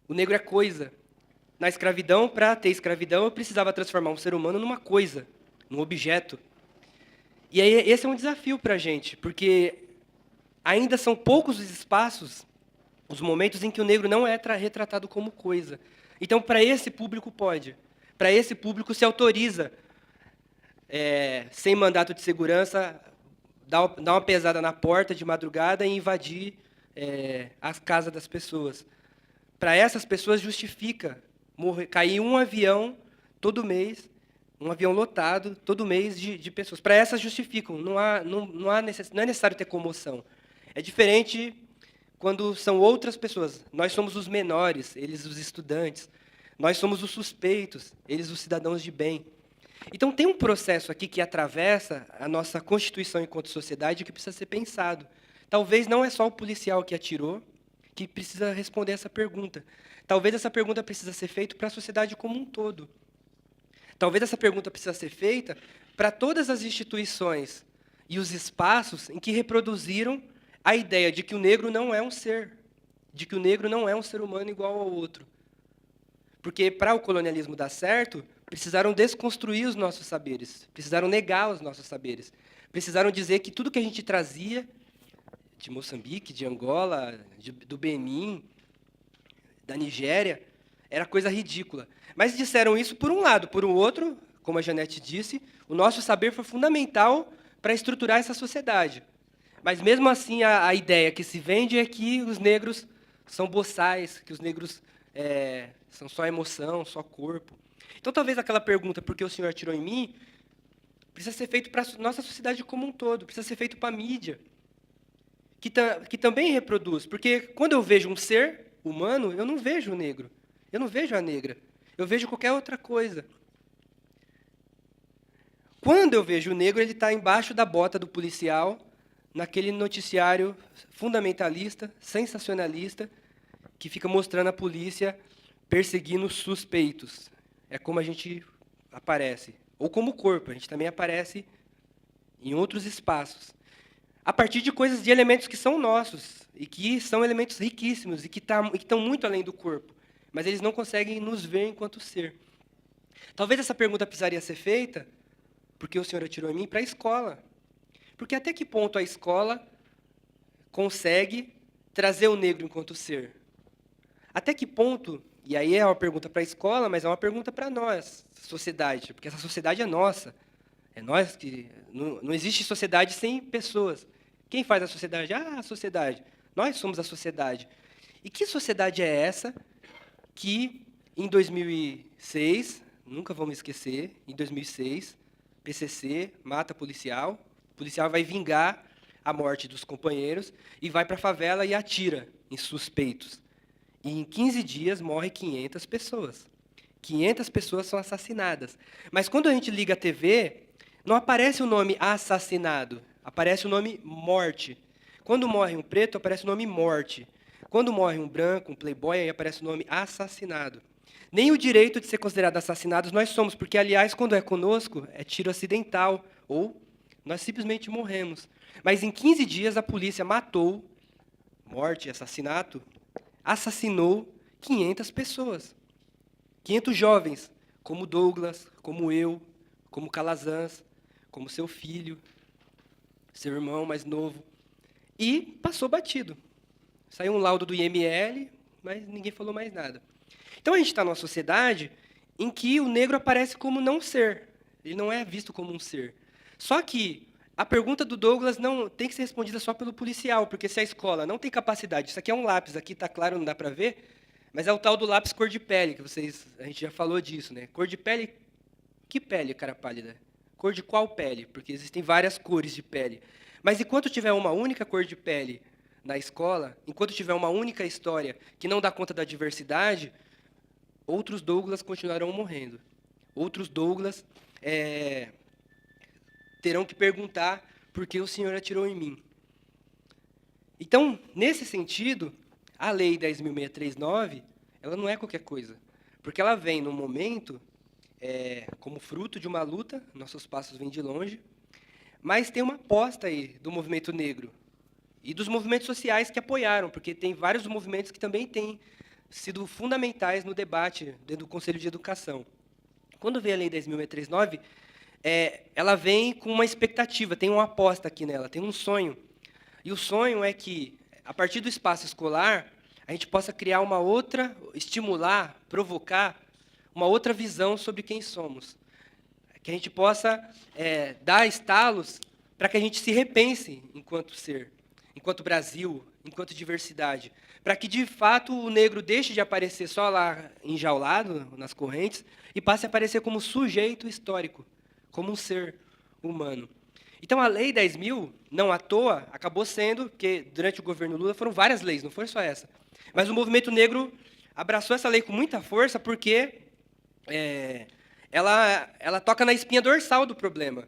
O negro é coisa. Na escravidão, para ter escravidão, eu precisava transformar um ser humano numa coisa, num objeto. E aí, esse é um desafio para a gente, porque ainda são poucos os espaços, os momentos em que o negro não é retratado como coisa. Então, para esse público, pode. Para esse público, se autoriza, sem mandato de segurança, dar uma pesada na porta de madrugada e invadir as casas das pessoas. Para essas pessoas, justifica cair um avião todo mês, um avião lotado, todo mês de pessoas. Para essas, justificam. Não é necessário ter comoção. É diferente quando são outras pessoas. Nós somos os menores, eles os estudantes. Nós somos os suspeitos, eles os cidadãos de bem. Então, tem um processo aqui que atravessa a nossa constituição enquanto sociedade que precisa ser pensado. Talvez não é só o policial que atirou que precisa responder essa pergunta. Talvez essa pergunta precisa ser feita para a sociedade como um todo. Talvez essa pergunta precisa ser feita para todas as instituições e os espaços em que reproduziram a ideia de que o negro não é um ser, de que o negro não é um ser humano igual ao outro. Porque, para o colonialismo dar certo, precisaram desconstruir os nossos saberes, precisaram negar os nossos saberes, precisaram dizer que tudo que a gente trazia de Moçambique, de Angola, do Benin, da Nigéria, era coisa ridícula. Mas disseram isso por um lado. Por um outro, como a Janete disse, o nosso saber foi fundamental para estruturar essa sociedade. Mas, mesmo assim, a ideia que se vende é que os negros são boçais, que os negros são só emoção, só corpo. Então, talvez aquela pergunta, por que o senhor atirou em mim, precisa ser feito para a nossa sociedade como um todo, precisa ser feito para a mídia, que também reproduz. Porque quando eu vejo um ser humano, eu não vejo o negro, eu não vejo a negra, eu vejo qualquer outra coisa. Quando eu vejo o negro, ele está embaixo da bota do policial, naquele noticiário fundamentalista, sensacionalista, que fica mostrando a polícia perseguindo suspeitos. É como a gente aparece. Ou como corpo, a gente também aparece em outros espaços. A partir de coisas, de elementos que são nossos, e que são elementos riquíssimos, e que estão muito além do corpo. Mas eles não conseguem nos ver enquanto ser. Talvez essa pergunta precisaria ser feita, porque o senhor atirou em mim, para a escola. Porque até que ponto a escola consegue trazer o negro enquanto ser? Até que ponto, e aí é uma pergunta para a escola, mas é uma pergunta para nós, sociedade, porque essa sociedade é nossa. É nós que... Não existe sociedade sem pessoas. Quem faz a sociedade? Ah, a sociedade. Nós somos a sociedade. E que sociedade é essa que, em 2006, nunca vamos esquecer, em 2006, PCC mata policial, o policial vai vingar a morte dos companheiros e vai para a favela e atira em suspeitos. E em 15 dias morre 500 pessoas. 500 pessoas são assassinadas. Mas quando a gente liga a TV, não aparece o nome assassinado, aparece o nome morte. Quando morre um preto, aparece o nome morte. Quando morre um branco, um playboy, aí aparece o nome assassinado. Nem o direito de ser considerado assassinados nós somos, porque, aliás, quando é conosco, é tiro acidental, ou nós simplesmente morremos. Mas em 15 dias a polícia matou, morte, assassinato, assassinou 500 pessoas. 500 jovens, como Douglas, como eu, como Calazans, como seu filho, seu irmão mais novo. E passou batido. Saiu um laudo do IML, mas ninguém falou mais nada. Então a gente está numa sociedade em que o negro aparece como não ser. Ele não é visto como um ser. Só que a pergunta do Douglas não tem que ser respondida só pelo policial, porque se a escola não tem capacidade, isso aqui é um lápis, aqui está claro, não dá para ver, mas é o tal do lápis cor de pele, que a gente já falou disso, né? Cor de pele, que pele, cara pálida? Cor de qual pele? Porque existem várias cores de pele. Mas enquanto tiver uma única cor de pele na escola, enquanto tiver uma única história que não dá conta da diversidade, outros Douglas continuarão morrendo. Outros Douglas terão que perguntar por que o senhor atirou em mim. Então, nesse sentido, a Lei 10.639, ela não é qualquer coisa, porque ela vem num momento como fruto de uma luta, nossos passos vêm de longe, mas tem uma aposta aí do movimento negro e dos movimentos sociais que apoiaram, porque tem vários movimentos que também têm sido fundamentais no debate dentro do Conselho de Educação. Quando veio a Lei 10.639, ela vem com uma expectativa, tem uma aposta aqui nela, tem um sonho. E o sonho é que, a partir do espaço escolar, a gente possa criar uma outra, estimular, provocar uma outra visão sobre quem somos. Que a gente possa dar estalos para que a gente se repense enquanto ser, enquanto Brasil, enquanto diversidade. Para que, de fato, o negro deixe de aparecer só lá enjaulado, nas correntes, e passe a aparecer como sujeito histórico, como um ser humano. Então, a Lei 10.000, não à toa, acabou sendo, porque durante o governo Lula foram várias leis, não foi só essa. Mas o movimento negro abraçou essa lei com muita força porque ela toca na espinha dorsal do problema.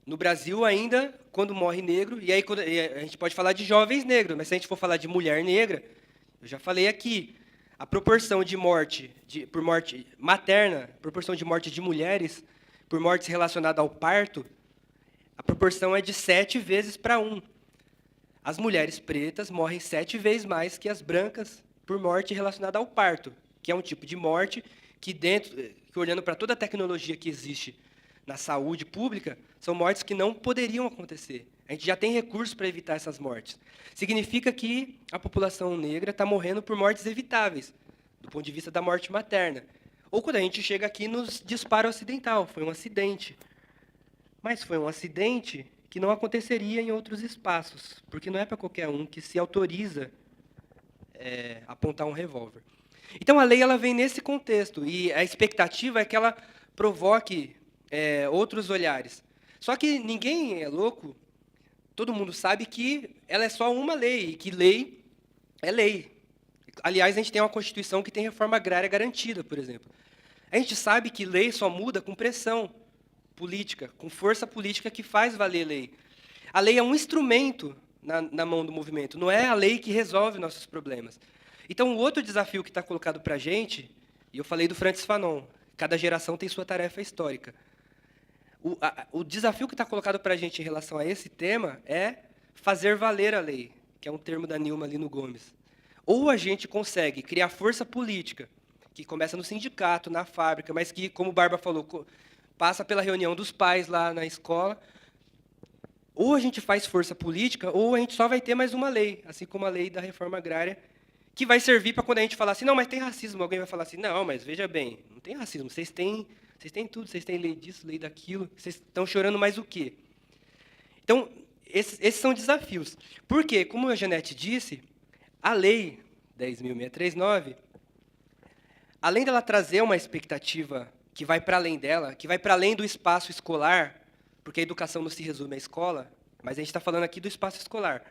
No Brasil, ainda, quando morre negro, e aí a gente pode falar de jovens negros, mas se a gente for falar de mulher negra, eu já falei aqui, a proporção de morte por morte materna, a proporção de morte de mulheres por mortes relacionadas ao parto, a proporção é de 7 vezes para 1. As mulheres pretas morrem 7 vezes mais que as brancas por morte relacionada ao parto, que é um tipo de morte que olhando para toda a tecnologia que existe na saúde pública, são mortes que não poderiam acontecer. A gente já tem recursos para evitar essas mortes. Significa que a população negra está morrendo por mortes evitáveis, do ponto de vista da morte materna. Ou quando a gente chega aqui nos disparo acidental, foi um acidente. Mas foi um acidente que não aconteceria em outros espaços, porque não é para qualquer um que se autoriza apontar um revólver. Então, a lei ela vem nesse contexto, e a expectativa é que ela provoque outros olhares. Só que ninguém é louco, todo mundo sabe que ela é só uma lei, e que lei é lei. Aliás, a gente tem uma Constituição que tem reforma agrária garantida, por exemplo. A gente sabe que lei só muda com pressão política, com força política que faz valer lei. A lei é um instrumento na mão do movimento, não é a lei que resolve nossos problemas. Então, o outro desafio que está colocado para a gente, e eu falei do Frantz Fanon, cada geração tem sua tarefa histórica. O desafio que está colocado para a gente em relação a esse tema é fazer valer a lei, que é um termo da Nilma Lino Gomes. Ou a gente consegue criar força política, que começa no sindicato, na fábrica, mas que, como o Barba falou, passa pela reunião dos pais lá na escola. Ou a gente faz força política, ou a gente só vai ter mais uma lei, assim como a lei da reforma agrária, que vai servir para quando a gente falar assim, não, mas tem racismo. Alguém vai falar assim, não, mas veja bem, não tem racismo, vocês têm tudo, vocês têm lei disso, lei daquilo, vocês estão chorando mais o quê? Então, esses são desafios. Porque, como a Janete disse, a lei 10.639, além dela trazer uma expectativa que vai para além dela, que vai para além do espaço escolar, porque a educação não se resume à escola, mas a gente está falando aqui do espaço escolar.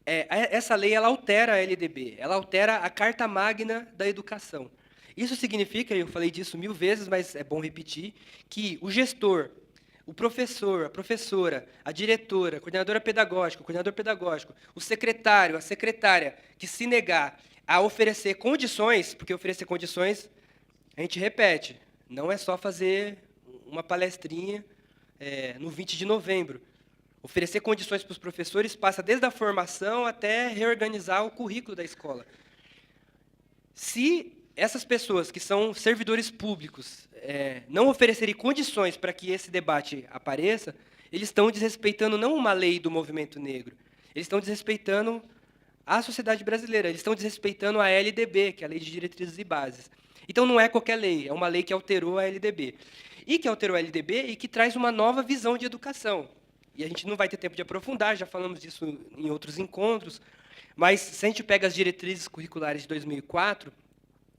Essa lei ela altera a LDB, ela altera a Carta Magna da Educação. Isso significa, eu falei disso 1000 vezes, mas é bom repetir, que o gestor, o professor, a professora, a diretora, a coordenadora pedagógica, o coordenador pedagógico, o secretário, a secretária, que se negar a oferecer condições, porque oferecer condições, a gente repete, não é só fazer uma palestrinha no 20 de novembro. Oferecer condições para os professores passa desde a formação até reorganizar o currículo da escola. Se essas pessoas que são servidores públicos não oferecerem condições para que esse debate apareça, eles estão desrespeitando não uma lei do movimento negro, eles estão desrespeitando a sociedade brasileira, eles estão desrespeitando a LDB, que é a Lei de Diretrizes e Bases. Então, não é qualquer lei, é uma lei que alterou a LDB. E que alterou a LDB e que traz uma nova visão de educação. E a gente não vai ter tempo de aprofundar, já falamos disso em outros encontros, mas se a gente pega as diretrizes curriculares de 2004,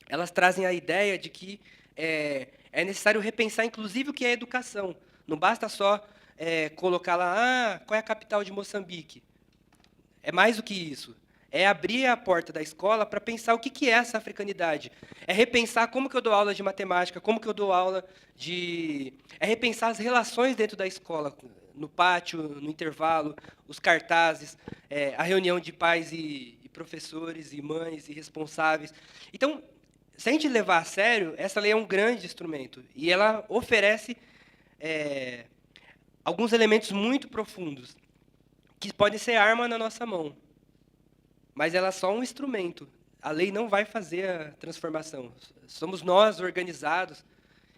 elas trazem a ideia de que é necessário repensar, inclusive, o que é educação. Não basta só colocar lá, qual é a capital de Moçambique. É mais do que isso. É abrir a porta da escola para pensar o que é essa africanidade. É repensar como que eu dou aula de matemática, como que eu dou aula de... É repensar as relações dentro da escola, no pátio, no intervalo, os cartazes, a reunião de pais e professores, e mães, e responsáveis. Então, se a gente levar a sério, essa lei é um grande instrumento. E ela oferece alguns elementos muito profundos, que podem ser arma na nossa mão. Mas ela é só um instrumento. A lei não vai fazer a transformação. Somos nós, organizados,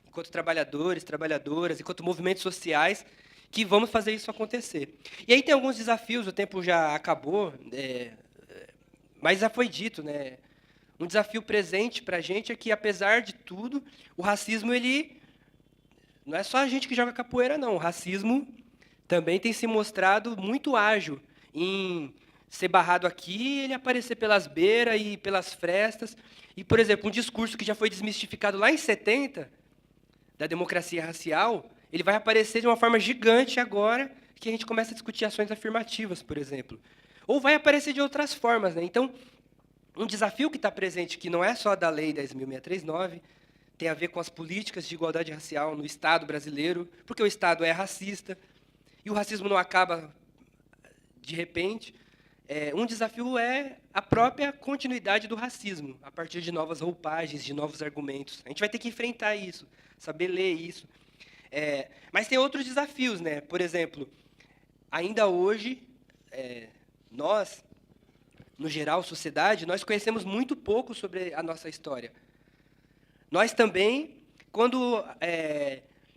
enquanto trabalhadores, trabalhadoras, enquanto movimentos sociais, que vamos fazer isso acontecer. E aí tem alguns desafios, o tempo já acabou, mas já foi dito, né? Um desafio presente para a gente é que, apesar de tudo, o racismo, ele não é só a gente que joga capoeira, não. O racismo também tem se mostrado muito ágil em ser barrado aqui, ele aparecer pelas beiras e pelas frestas. E, por exemplo, um discurso que já foi desmistificado lá em 70, da democracia racial, ele vai aparecer de uma forma gigante agora que a gente começa a discutir ações afirmativas, por exemplo. Ou vai aparecer de outras formas, né? Então, um desafio que está presente, que não é só da Lei 10.639, tem a ver com as políticas de igualdade racial no Estado brasileiro, porque o Estado é racista, e o racismo não acaba de repente. Um desafio é a própria continuidade do racismo, a partir de novas roupagens, de novos argumentos. A gente vai ter que enfrentar isso, saber ler isso. Mas tem outros desafios, né? Por exemplo, ainda hoje, nós, no geral, sociedade, nós conhecemos muito pouco sobre a nossa história. Nós também, quando...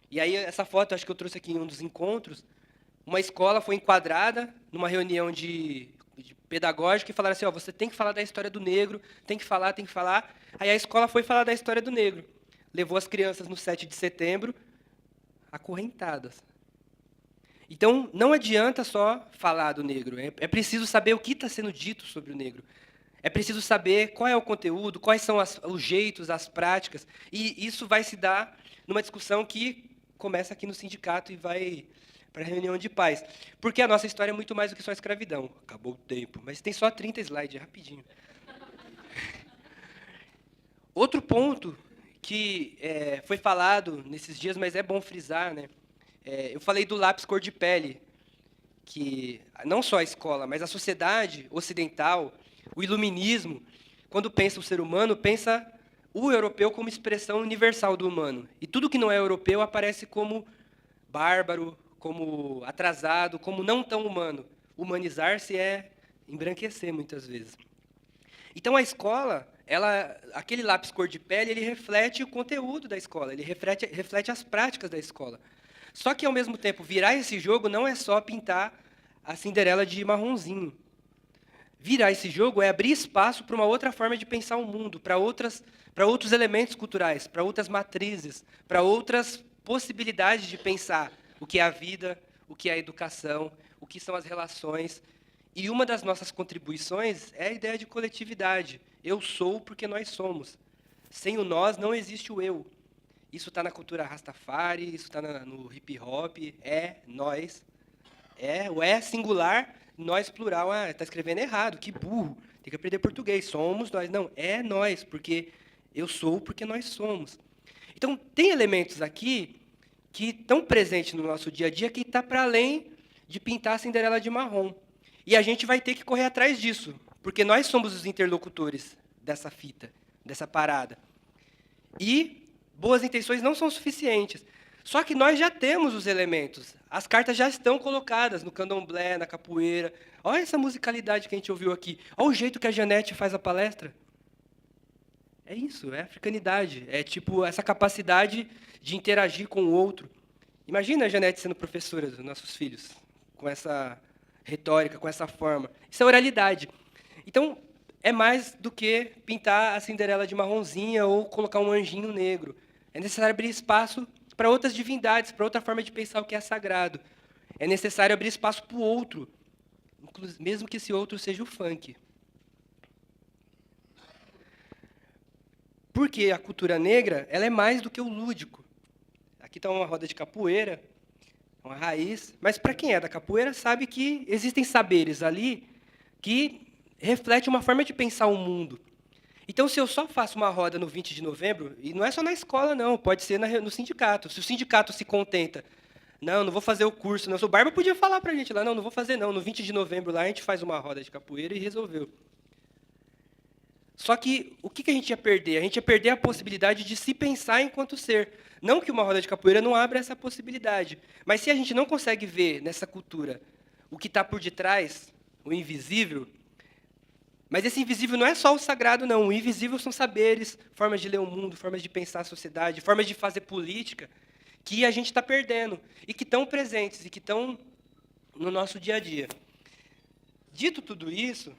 e aí, essa foto, acho que eu trouxe aqui em um dos encontros, uma escola foi enquadrada numa reunião de pedagógica e falaram assim, você tem que falar da história do negro, tem que falar, tem que falar. Aí a escola foi falar da história do negro. Levou as crianças no 7 de setembro, acorrentadas. Então, não adianta só falar do negro, é preciso saber o que está sendo dito sobre o negro. É preciso saber qual é o conteúdo, quais são os jeitos, as práticas, e isso vai se dar numa discussão que começa aqui no sindicato e vai para a reunião de paz. Porque a nossa história é muito mais do que só a escravidão. Acabou o tempo, mas tem só 30 slides, rapidinho. Outro ponto que foi falado nesses dias, mas é bom frisar, né? Eu falei do lápis cor de pele, que não só a escola, mas a sociedade ocidental, o iluminismo, quando pensa o ser humano, pensa o europeu como expressão universal do humano. E tudo que não é europeu aparece como bárbaro, como atrasado, como não tão humano. Humanizar-se é embranquecer, muitas vezes. Então, a escola, aquele lápis cor de pele, ele reflete o conteúdo da escola, ele reflete as práticas da escola. Só que, ao mesmo tempo, virar esse jogo não é só pintar a Cinderela de marronzinho. Virar esse jogo é abrir espaço para uma outra forma de pensar o mundo, para outros elementos culturais, para outras matrizes, para outras possibilidades de pensar o que é a vida, o que é a educação, o que são as relações. E uma das nossas contribuições é a ideia de coletividade. Eu sou porque nós somos. Sem o nós não existe o eu. Isso está na cultura Rastafari, isso está no hip hop, nós. O singular, nós plural. Está escrevendo errado, que burro. Tem que aprender português. Somos nós. Não, é nós, porque eu sou porque nós somos. Então, tem elementos aqui que estão presentes no nosso dia a dia que está para além de pintar a Cinderela de marrom. E a gente vai ter que correr atrás disso, porque nós somos os interlocutores dessa fita, dessa parada. E boas intenções não são suficientes. Só que nós já temos os elementos. As cartas já estão colocadas no candomblé, na capoeira. Olha essa musicalidade que a gente ouviu aqui. Olha o jeito que a Janete faz a palestra. É isso, é africanidade. É tipo essa capacidade de interagir com o outro. Imagina a Janete sendo professora dos nossos filhos, com essa retórica, com essa forma. Isso é oralidade. Então, é mais do que pintar a Cinderela de marronzinha ou colocar um anjinho negro. É necessário abrir espaço para outras divindades, para outra forma de pensar o que é sagrado. É necessário abrir espaço para o outro, mesmo que esse outro seja o funk. Porque a cultura negra ela é mais do que o lúdico. Aqui está uma roda de capoeira, uma raiz. Mas, para quem é da capoeira, sabe que existem saberes ali que refletem uma forma de pensar o mundo. Então, se eu só faço uma roda no 20 de novembro, e não é só na escola, não, pode ser no sindicato. Se o sindicato se contenta, não vou fazer o curso, não. O Barba podia falar para a gente lá, não vou fazer, não. No 20 de novembro, lá, a gente faz uma roda de capoeira e resolveu. Só que o que a gente ia perder? A gente ia perder a possibilidade de se pensar enquanto ser. Não que uma roda de capoeira não abra essa possibilidade, mas se a gente não consegue ver nessa cultura o que está por detrás, o invisível, Mas esse invisível não é só o sagrado, não. O invisível são saberes, formas de ler o mundo, formas de pensar a sociedade, formas de fazer política, que a gente está perdendo e que estão presentes e que estão no nosso dia a dia. Dito tudo isso,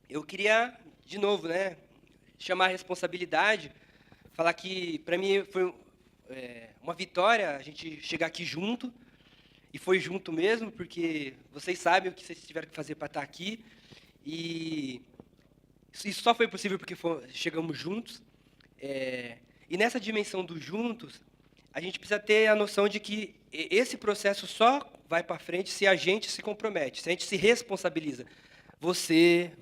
eu queria, de novo, né, chamar a responsabilidade, falar que, para mim, foi uma vitória a gente chegar aqui junto, e foi junto mesmo, porque vocês sabem o que vocês tiveram que fazer para estar aqui, e isso só foi possível porque chegamos juntos. E nessa dimensão do juntos, a gente precisa ter a noção de que esse processo só vai para frente se a gente se compromete, se a gente se responsabiliza. Você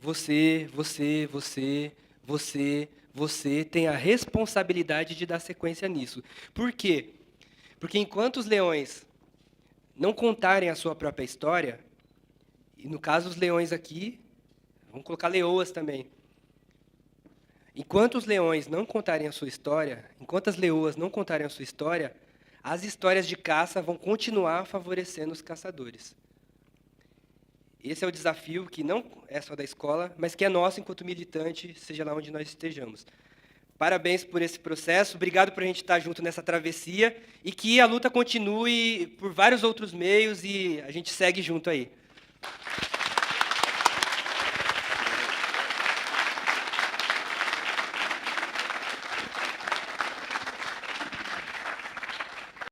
tem a responsabilidade de dar sequência nisso. Por quê? Porque enquanto os leões não contarem a sua própria história, e no caso os leões aqui, vamos colocar leoas também. Enquanto os leões não contarem a sua história, enquanto as leoas não contarem a sua história, as histórias de caça vão continuar favorecendo os caçadores. Esse é o desafio que não é só da escola, mas que é nosso enquanto militante, seja lá onde nós estejamos. Parabéns por esse processo, obrigado por a gente estar junto nessa travessia e que a luta continue por vários outros meios e a gente segue junto aí.